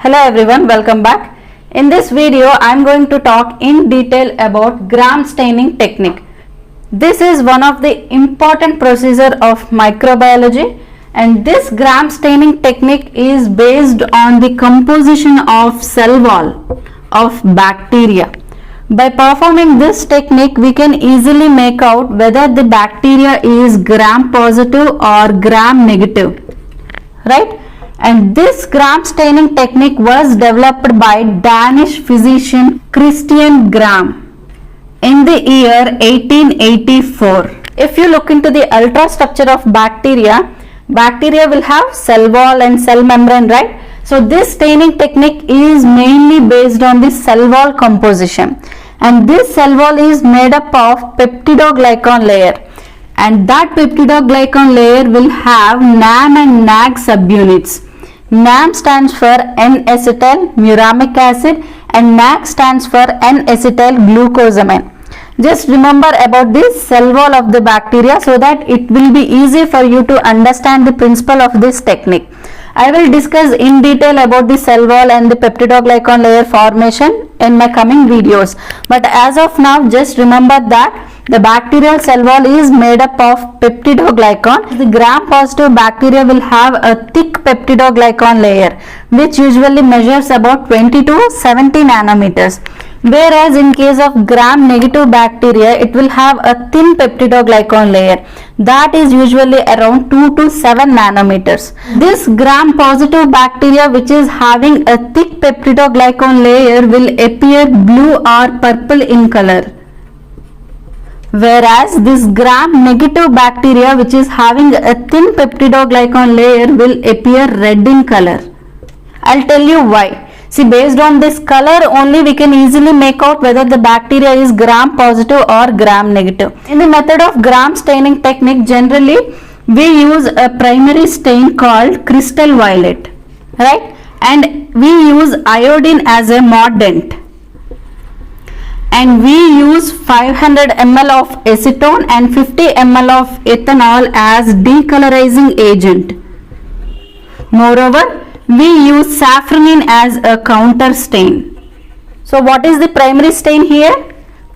Hello everyone, welcome back. In this video, I am going to talk in detail about Gram staining technique. This is one of the important procedure of microbiology, and this Gram staining technique is based on the composition of cell wall of bacteria. By performing this technique, we can easily make out whether the bacteria is Gram positive or Gram negative, right? And this Gram staining technique was developed by Danish physician Christian Gram in the year 1884. If you look into the ultrastructure of bacteria, bacteria will have cell wall and cell membrane, right? So this staining technique is mainly based on the cell wall composition, and this cell wall is made up of peptidoglycan layer, and that peptidoglycan layer will have NAM and NAG subunits. NAM stands for N-acetyl muramic acid and NAG stands for N-acetyl glucosamine. Just remember about this cell wall of the bacteria so that it will be easy for you to understand the principle of this technique. I will discuss in detail about the cell wall and the peptidoglycan layer formation in my coming videos. But as of now, just remember that the bacterial cell wall is made up of peptidoglycan. The Gram-positive bacteria will have a thick peptidoglycan layer which usually measures about 20 to 70 nanometers. Whereas in case of Gram-negative bacteria, it will have a thin peptidoglycan layer that is usually around 2 to 7 nanometers. This Gram-positive bacteria which is having a thick peptidoglycan layer will appear blue or purple in color. Whereas this Gram-negative bacteria which is having a thin peptidoglycan layer will appear red in color. I'll tell you why. See, based on this color only we can easily make out whether the bacteria is Gram positive or Gram negative. In the method of Gram staining technique, generally we use a primary stain called crystal violet, right? And we use iodine as a mordant. And we use 500 ml of acetone and 50 ml of ethanol as decolorizing agent. Moreover, we use safranin as a counter stain. So what is the primary stain here?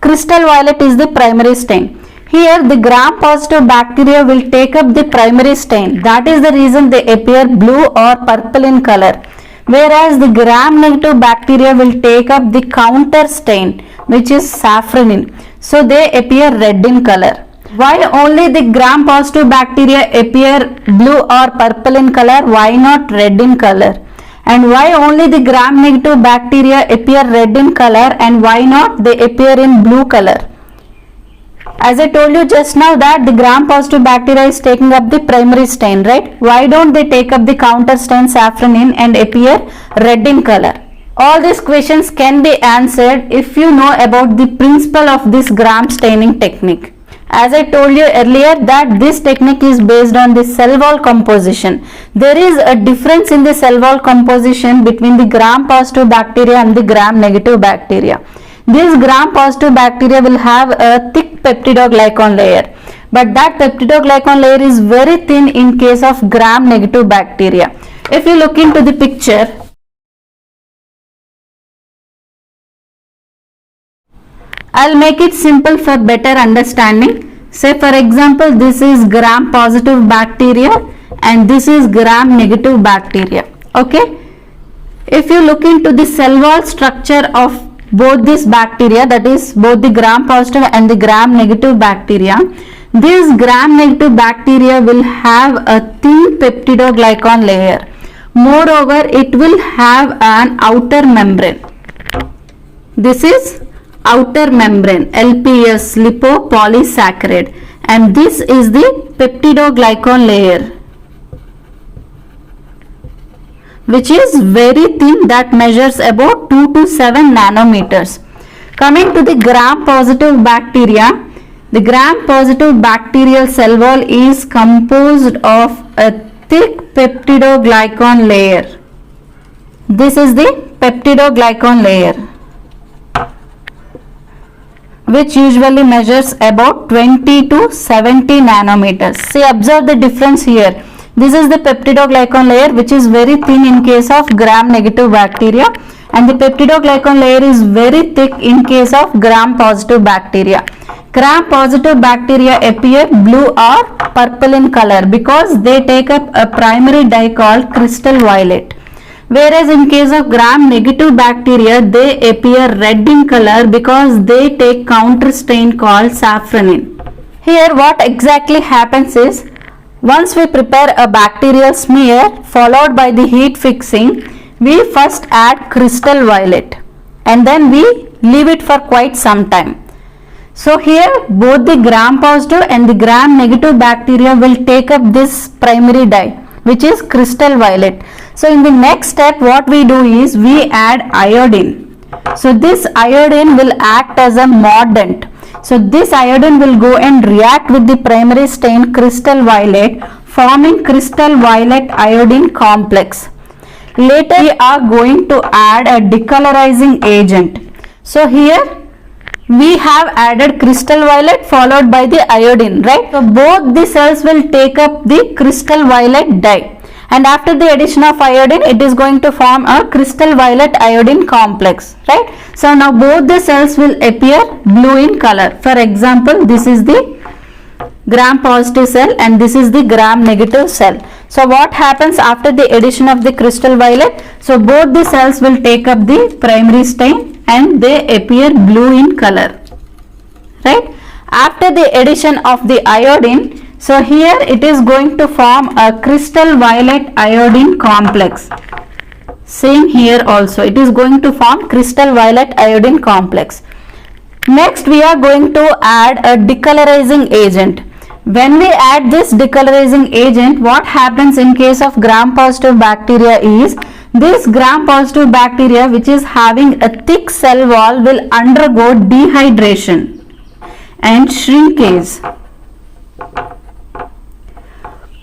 Crystal violet is the primary stain. Here the Gram positive bacteria will take up the primary stain. That is the reason they appear blue or purple in color. Whereas the Gram negative bacteria will take up the counter stain, which is safranin. So they appear red in color. Why only the Gram positive bacteria appear blue or purple in color? Why not red in color? And why only the Gram negative bacteria appear red in color and why not they appear in blue color? As I told you just now that the Gram positive bacteria is taking up the primary stain, right? Why don't they take up the counter stain safranin and appear red in color? All these questions can be answered if you know about the principle of this Gram staining technique. As I told you earlier that this technique is based on the cell wall composition. There is a difference in the cell wall composition between the Gram positive bacteria and the Gram negative bacteria. This Gram positive bacteria will have a thick peptidoglycan layer, but that peptidoglycan layer is very thin in case of Gram negative bacteria. If you look into the picture, I'll make it simple for better understanding. Say for example, this is Gram positive bacteria and this is Gram negative bacteria. Okay. If you look into the cell wall structure of both this bacteria, that is both the Gram positive and the Gram negative bacteria, this Gram negative bacteria will have a thin peptidoglycan layer. Moreover, it will have an outer membrane. This is outer membrane, LPS, lipopolysaccharide, and this is the peptidoglycan layer which is very thin, that measures about 2 to 7 nanometers. Coming to the Gram positive bacteria, the Gram positive bacterial cell wall is composed of a thick peptidoglycan layer. This is the peptidoglycan layer which usually measures about 20 to 70 nanometers. See, observe the difference here. This is the peptidoglycan layer, which is very thin in case of gram-negative bacteria, and the peptidoglycan layer is very thick in case of gram-positive bacteria. Gram-positive bacteria appear blue or purple in color because they take up a primary dye called crystal violet. Whereas in case of gram-negative bacteria, they appear red in color because they take counter stain called safranin. Here what exactly happens is, once we prepare a bacterial smear followed by the heat fixing, we first add crystal violet and then we leave it for quite some time. So here both the gram-positive and the gram-negative bacteria will take up this primary dye, which is crystal violet. So in the next step, what we do is we add iodine. So this iodine will act as a mordant. So this iodine will go and react with the primary stain crystal violet, forming crystal violet iodine complex. Later we are going to add a decolorizing agent. So here we have added crystal violet followed by the iodine, right? So both the cells will take up the crystal violet dye, and after the addition of iodine, it is going to form a crystal violet iodine complex, right? So now both the cells will appear blue in color. For example, this is the gram positive cell and this is the gram negative cell. So what happens after the addition of the crystal violet? So both the cells will take up the primary stain and they appear blue in color, right? After the addition of the iodine, so here it is going to form a crystal violet iodine complex. Same here also, it is going to form crystal violet iodine complex. Next we are going to add a decolorizing agent. When we add this decolorizing agent, what happens in case of gram-positive bacteria is, this gram-positive bacteria which is having a thick cell wall will undergo dehydration and shrinkage,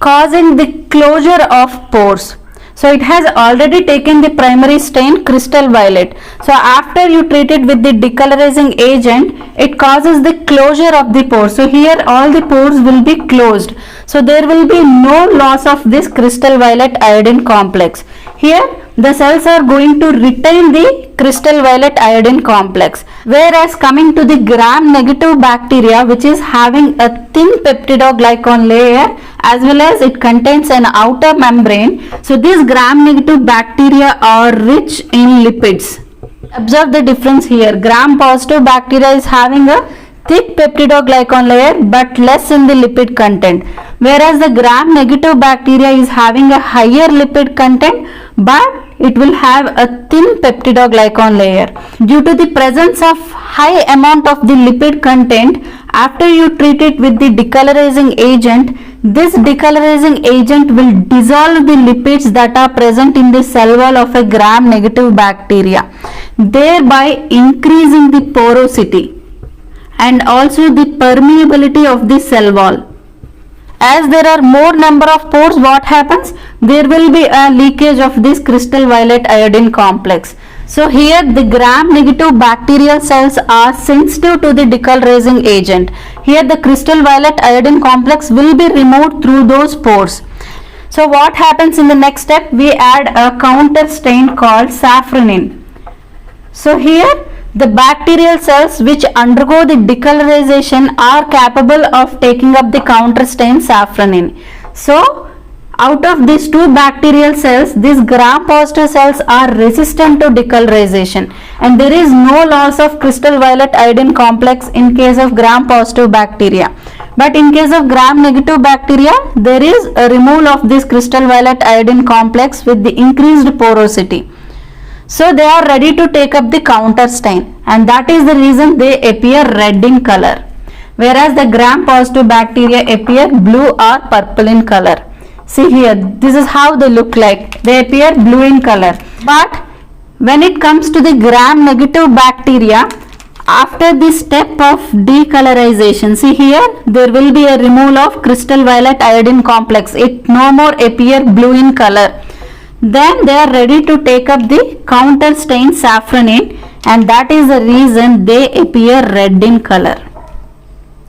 causing the closure of pores. So it has already taken the primary stain crystal violet. So after you treat it with the decolorizing agent, it causes the closure of the pores. So here all the pores will be closed. So there will be no loss of this crystal violet iodine complex. Here the cells are going to retain the crystal violet iodine complex. Whereas coming to the gram-negative bacteria, which is having a thin peptidoglycan layer as well as it contains an outer membrane. So these gram-negative bacteria are rich in lipids. Observe the difference here. Gram-positive bacteria is having a thick peptidoglycan layer but less in the lipid content, whereas the gram-negative bacteria is having a higher lipid content but it will have a thin peptidoglycan layer. Due to the presence of high amount of the lipid content, after you treat it with the decolorizing agent, this decolorizing agent will dissolve the lipids that are present in the cell wall of a gram-negative bacteria, thereby increasing the porosity and also the permeability of the cell wall. As there are more number of pores, what happens? There will be a leakage of this crystal violet iodine complex. So here the gram-negative bacterial cells are sensitive to the decolorizing agent. Here the crystal violet iodine complex will be removed through those pores. So what happens in the next step? We add a counter stain called safranin. So here the bacterial cells which undergo the decolorization are capable of taking up the counter stain safranin. So out of these two bacterial cells, these gram-positive cells are resistant to decolorization and there is no loss of crystal violet iodine complex in case of gram-positive bacteria. But in case of gram-negative bacteria, there is a removal of this crystal violet iodine complex with the increased porosity. So they are ready to take up the counter stain and that is the reason they appear red in color, whereas the gram-positive bacteria appear blue or purple in color. See here, this is how they look like. They appear blue in color. But when it comes to the gram-negative bacteria, after the step of decolorization, see here, there will be a removal of crystal violet iodine complex. It no more appear blue in color. Then they are ready to take up the counter stain safranin and that is the reason they appear red in color.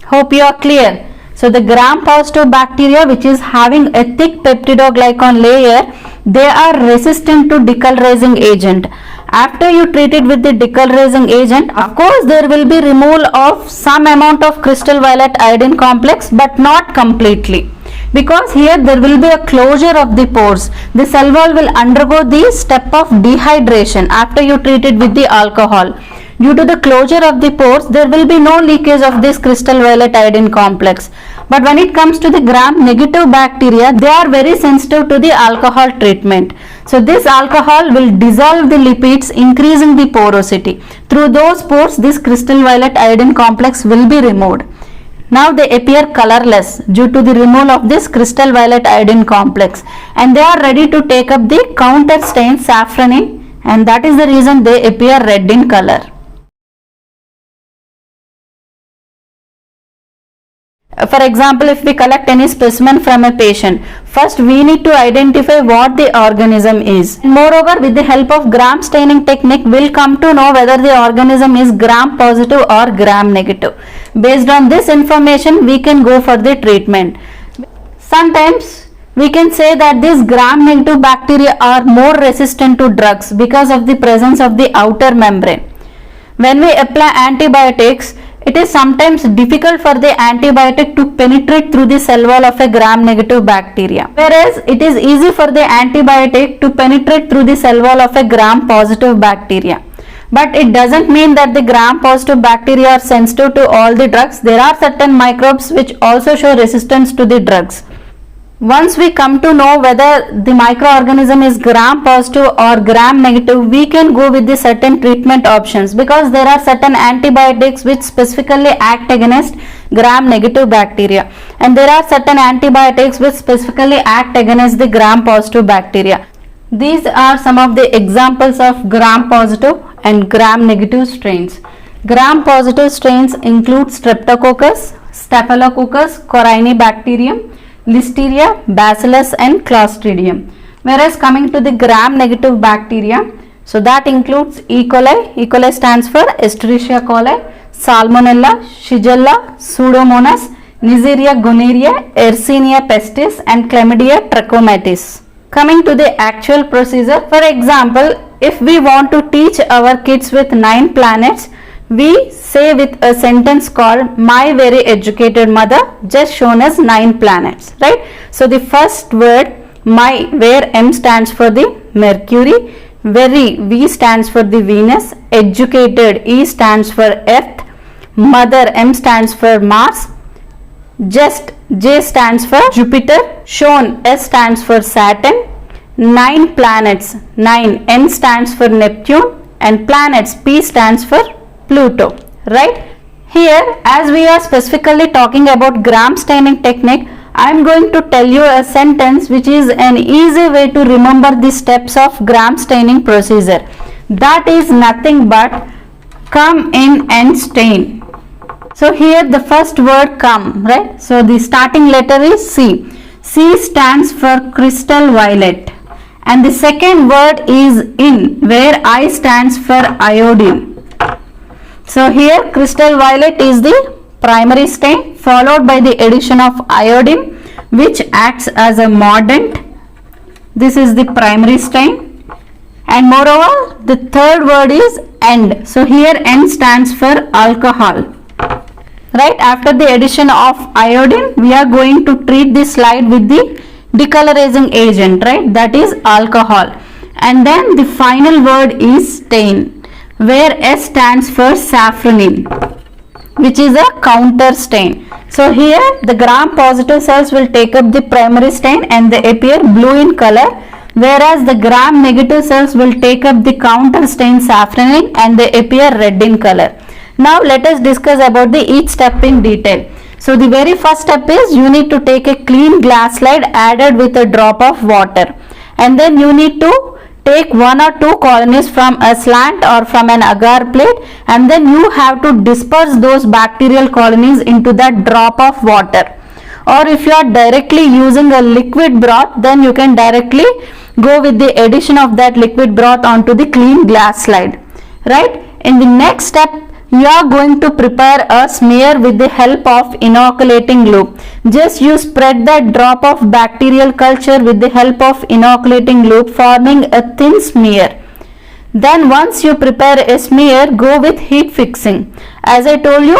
Hope you are clear. So the gram-positive bacteria, which is having a thick peptidoglycan layer, they are resistant to decolorizing agent. After you treat it with the decolorizing agent, of course there will be removal of some amount of crystal violet iodine complex, but not completely, because here there will be a closure of the pores. The cell wall will undergo the step of dehydration after you treat it with the alcohol. Due to the closure of the pores, there will be no leakage of this crystal violet iodine complex. But when it comes to the gram-negative bacteria, they are very sensitive to the alcohol treatment. So this alcohol will dissolve the lipids, increasing the porosity. Through those pores, this crystal violet iodine complex will be removed. Now they appear colorless due to the removal of this crystal violet iodine complex, and they are ready to take up the counter stain safranin, and that is the reason they appear red in color. For example, if we collect any specimen from a patient, first we need to identify what the organism is. Moreover, with the help of gram staining technique, we'll come to know whether the organism is gram positive or gram negative. Based on this information, we can go for the treatment. Sometimes we can say that these gram negative bacteria are more resistant to drugs because of the presence of the outer membrane. When we apply antibiotics, it is sometimes difficult for the antibiotic to penetrate through the cell wall of a gram-negative bacteria, whereas it is easy for the antibiotic to penetrate through the cell wall of a gram-positive bacteria. But it doesn't mean that the gram-positive bacteria are sensitive to all the drugs. There are certain microbes which also show resistance to the drugs. Once we come to know whether the microorganism is gram positive or gram negative, we can go with the certain treatment options, because there are certain antibiotics which specifically act against gram negative bacteria, and there are certain antibiotics which specifically act against the gram positive bacteria. These are some of the examples of gram positive and gram negative strains. Gram positive strains include Streptococcus, Staphylococcus, Corynebacterium, Listeria, Bacillus and Clostridium. Whereas coming to the gram negative bacteria, so that includes E. coli. E. coli stands for Escherichia coli, Salmonella, Shigella, Pseudomonas, Neisseria gonorrhea, Yersinia pestis and Chlamydia trachomatis. Coming to the actual procedure, for example, if we want to teach our kids with 9 planets, we say with a sentence called "My very educated mother just shown us 9 planets," right? So the first word my, where M stands for the Mercury, very, V stands for the Venus, educated, E stands for Earth, mother, M stands for Mars, just, J stands for Jupiter, shown, S stands for Saturn, 9 planets, 9, N stands for Neptune and planets, P stands for Pluto, right? Here, as we are specifically talking about gram staining technique, I am going to tell you a sentence which is an easy way to remember the steps of gram staining procedure. That is nothing but come in and stain. So here the first word come, right? So the starting letter is C. C stands for crystal violet. And the second word is in, where I stands for iodine. So here crystal violet is the primary stain, followed by the addition of iodine, which acts as a mordant. This is the primary stain. And moreover, the third word is end. So here N stands for alcohol. Right, after the addition of iodine, we are going to treat this slide with the decolorizing agent, right? That is alcohol. And then the final word is stain, where S stands for safranin, which is a counter stain. So here the gram positive cells will take up the primary stain and they appear blue in color, whereas the gram negative cells will take up the counter stain safranin and they appear red in color. Now let us discuss about the each step in detail. So the very first step is you need to take a clean glass slide added with a drop of water, and then you need to take 1 or 2 colonies from a slant or from an agar plate, and then you have to disperse those bacterial colonies into that drop of water. Or if you are directly using a liquid broth, then you can directly go with the addition of that liquid broth onto the clean glass slide, right? In the next step, you are going to prepare a smear with the help of inoculating loop. Just you spread that drop of bacterial culture with the help of inoculating loop, forming a thin smear. Then once you prepare a smear, go with heat fixing. As I told you,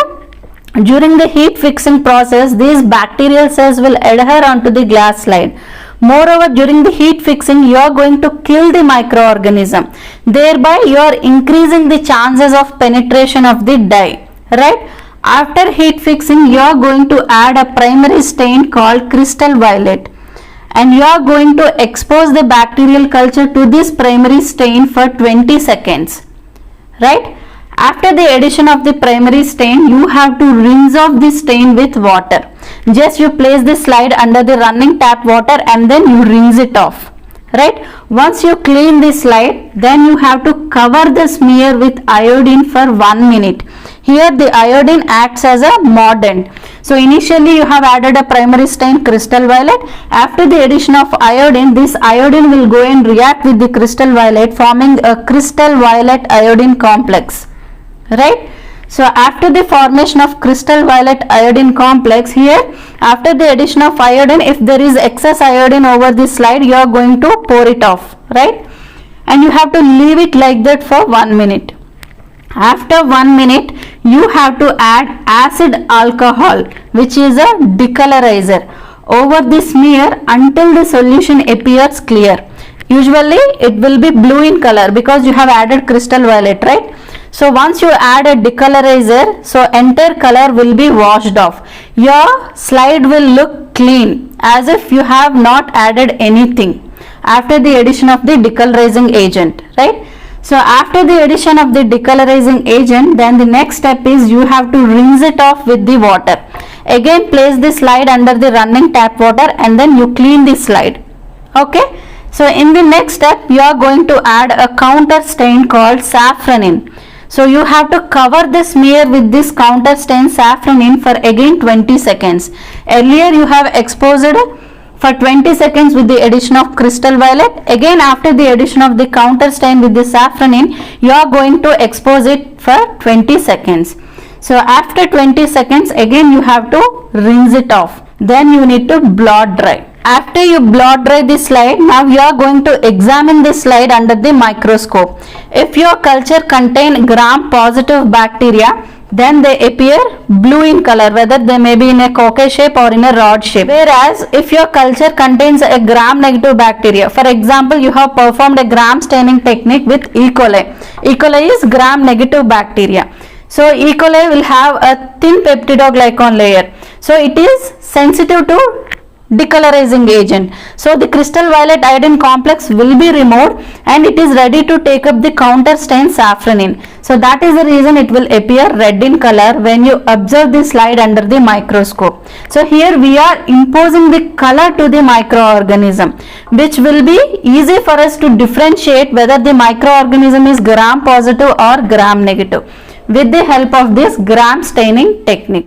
during the heat fixing process, these bacterial cells will adhere onto the glass slide. Moreover, during the heat fixing, you are going to kill the microorganism. Thereby, you are increasing the chances of penetration of the dye. Right? After heat fixing, you are going to add a primary stain called crystal violet. And you are going to expose the bacterial culture to this primary stain for 20 seconds. Right? After the addition of the primary stain, you have to rinse off the stain with water. Just you place the slide under the running tap water and then you rinse it off. Right? Once you clean the slide, then you have to cover the smear with iodine for 1 minute. Here the iodine acts as a mordant. So initially you have added a primary stain crystal violet. After the addition of iodine, this iodine will go and react with the crystal violet, forming a crystal violet iodine complex. Right? So after the formation of crystal violet iodine complex, here after the addition of iodine, if there is excess iodine over this slide, you are going to pour it off. Right? And you have to leave it like that for 1 minute. After 1 minute, you have to add acid alcohol, which is a decolorizer, over the smear until the solution appears clear. Usually it will be blue in color because you have added crystal violet, right? So once you add a decolorizer, so entire color will be washed off. Your slide will look clean as if you have not added anything after the addition of the decolorizing agent, right? So after the addition of the decolorizing agent, then the next step is you have to rinse it off with the water. Again, place the slide under the running tap water and then you clean the slide. Okay. So in the next step, you are going to add a counter stain called safranin. So you have to cover the smear with this counter stain safranin for again 20 seconds. Earlier you have exposed it for 20 seconds with the addition of crystal violet. Again, after the addition of the counter stain with the safranin, you are going to expose it for 20 seconds. So after 20 seconds, again you have to rinse it off. Then you need to blot dry. After you blot dry the slide, now you are going to examine the slide under the microscope. If your culture contain gram-positive bacteria, then they appear blue in color, whether they may be in a cocktail shape or in a rod shape. Whereas if your culture contains a gram-negative bacteria, for example, you have performed a gram staining technique with E. coli. E. coli is gram-negative bacteria. So E. coli will have a thin peptidoglycan layer. So it is sensitive to decolorizing agent. So the crystal violet iodine complex will be removed and it is ready to take up the counter stain safranin. So that is the reason it will appear red in color when you observe the slide under the microscope. So here we are imposing the color to the microorganism, which will be easy for us to differentiate whether the microorganism is gram positive or gram negative with the help of this gram staining technique.